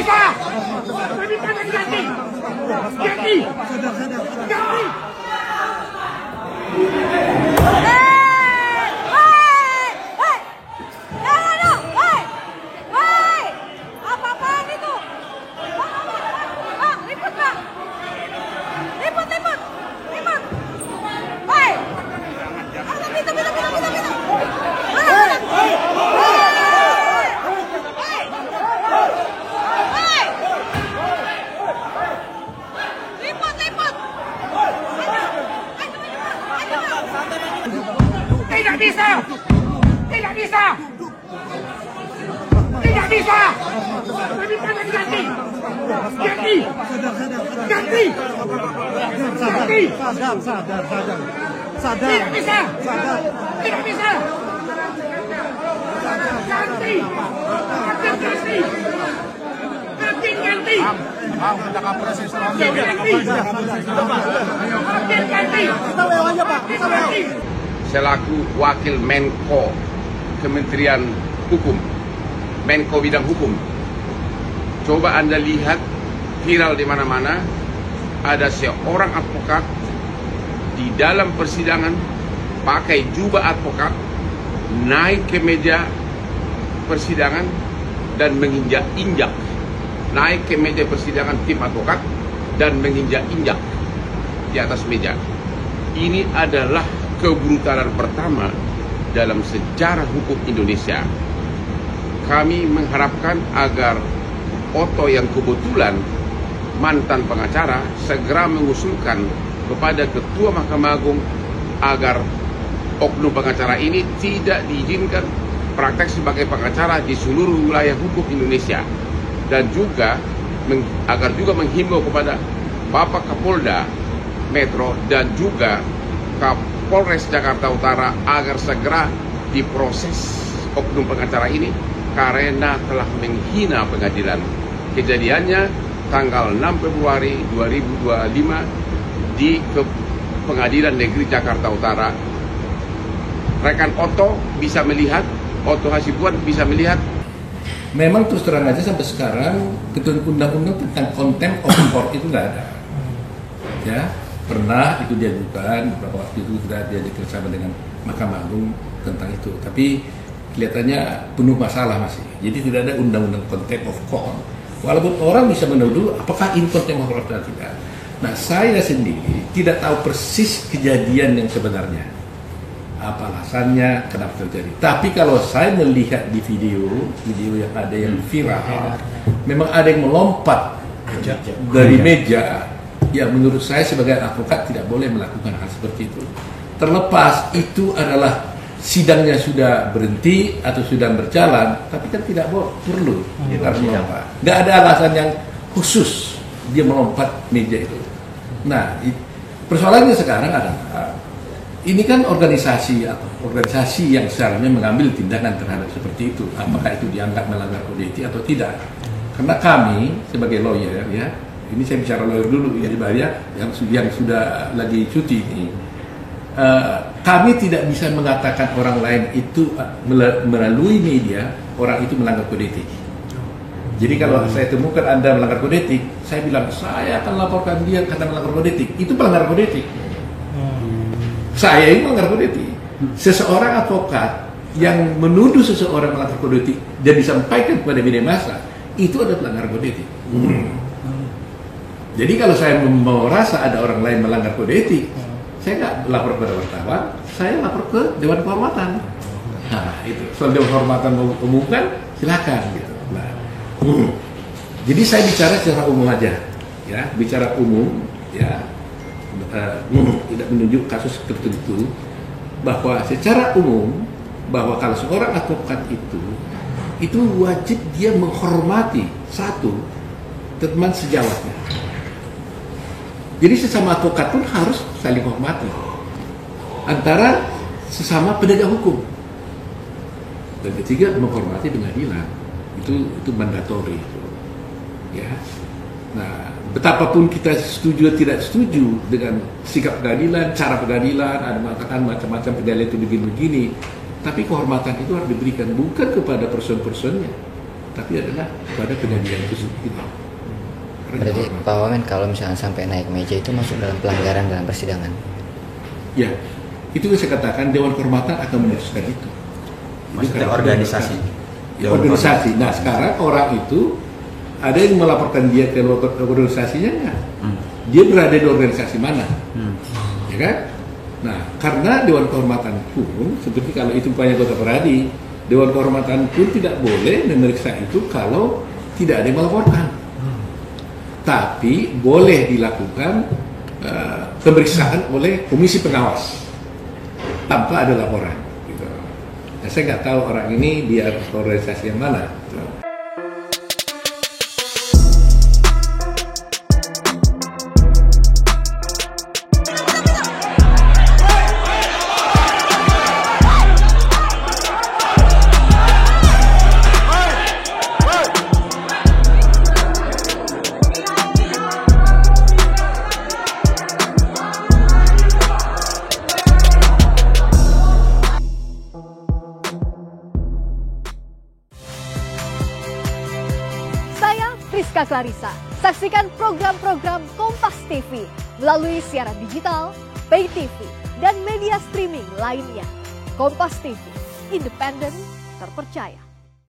bisa. Lebih banyak ganti. Ganti. Ganti. Tidak bisa! Tidak bisa! Tidak bisa! Lebih banyak ganti! Ganti! Ganti! Ganti! Sadar. Tidak bisa! Tidak bisa! Ganti! Ganti! Ganti! Ganti! Selaku Wakil Menko Kementerian Hukum, Menko Bidang Hukum, coba Anda lihat viral di mana-mana ada seorang advokat di dalam persidangan pakai jubah advokat naik ke meja persidangan dan menginjak-injak, naik ke meja persidangan tim advokat dan menginjak-injak di atas meja. Ini adalah kebrutalan pertama dalam sejarah hukum Indonesia. Kami mengharapkan agar Otto yang kebetulan mantan pengacara segera mengusulkan kepada Ketua Mahkamah Agung agar oknum pengacara ini tidak diizinkan praktek sebagai pengacara di seluruh wilayah hukum Indonesia, dan juga agar juga menghimbau kepada Bapak Kapolda Metro dan juga Kapolres Jakarta Utara agar segera diproses oknum pengacara ini karena telah menghina pengadilan. Kejadiannya tanggal 6 Februari 2025 di Pengadilan Negeri Jakarta Utara. Rekan Otto bisa melihat, Otto Hasibuan bisa melihat. Memang terus terang aja sampai sekarang ketentuan undang-undang tentang contempt of court itu nggak ada. Ya, pernah itu diajukan beberapa waktu itu sudah diajak bersama dengan Mahkamah Agung tentang itu, tapi kelihatannya penuh masalah masih. Jadi tidak ada undang-undang contempt of court. Walaupun orang bisa menuduh apakah ini contempt of court atau tidak. Nah, saya sendiri tidak tahu persis kejadian yang sebenarnya. Apa alasannya, kenapa terjadi. Tapi kalau saya melihat di video yang ada yang viral, memang ada yang melompat dari meja. Ya, menurut saya sebagai advokat tidak boleh melakukan hal seperti itu. Terlepas itu adalah sidangnya sudah berhenti atau sudah berjalan, tapi kan tidak perlu melompat. Nggak ada alasan yang khusus dia melompat meja itu. Nah, persoalannya sekarang adalah ini kan organisasi yang seharusnya mengambil tindakan terhadap seperti itu. Apakah itu dianggap melanggar kode etik atau tidak? Karena kami sebagai lawyer, ya, ini saya bicara lawyer dulu, ya, yang sudah lagi cuti ini. Kami tidak bisa mengatakan orang lain itu melalui media orang itu melanggar kode etik. Jadi kalau saya temukan Anda melanggar kode etik, saya bilang saya akan laporkan dia karena melanggar kode etik. Itu pelanggar kode etik. Saya ini melanggar kode etik. Seseorang advokat yang menuduh seseorang melanggar kode etik dan disampaikan kepada media massa, itu adalah pelanggar kode etik. Jadi kalau saya merasa ada orang lain melanggar kode etik, saya nggak lapor kepada wartawan, saya lapor ke Dewan Kehormatan. Nah, itu soal Dewan Kehormatan mau umumkan, silakan gitu. Nah, jadi saya bicara secara umum aja, ya, bicara umum, ya. Tidak menunjuk kasus tertentu, bahwa secara umum bahwa kalau seorang advokat itu wajib dia menghormati satu teman sejawatnya. Jadi sesama advokat pun harus saling hormati antara sesama penegak hukum. Dan ketiga, menghormati pengadilan. Itu mandatori itu. Ya. Nah, betapapun kita setuju atau tidak setuju dengan sikap pengadilan, cara pengadilan, ada mengatakan macam-macam pengadilan itu begini-begini, tapi kehormatan itu harus diberikan bukan kepada person-personnya, tapi adalah pada kejadian itu. Berarti Pak Wamen kalau misalnya sampai naik meja itu masuk dalam pelanggaran dalam persidangan? Ya, itu yang saya katakan Dewan Kehormatan akan memutuskan itu. Maksudnya organisasi. Ya, organisasi. Nah sekarang orang itu ada yang melaporkan dia ke organisasinya nggak? Dia berada di organisasi mana? Ya kan? Nah karena Dewan Kehormatan pun seperti kalau itu banyak anggota Peradi, Dewan Kehormatan pun tidak boleh memeriksa itu kalau tidak ada yang melaporkan. Tapi boleh dilakukan pemeriksaan oleh komisi pengawas tanpa ada laporan. Gitu. Nah, saya nggak tahu orang ini dia organisasi yang mana. Gitu. Rizka Clarissa. Saksikan program-program Kompas TV melalui siaran digital, pay TV, dan media streaming lainnya. Kompas TV, independen, terpercaya.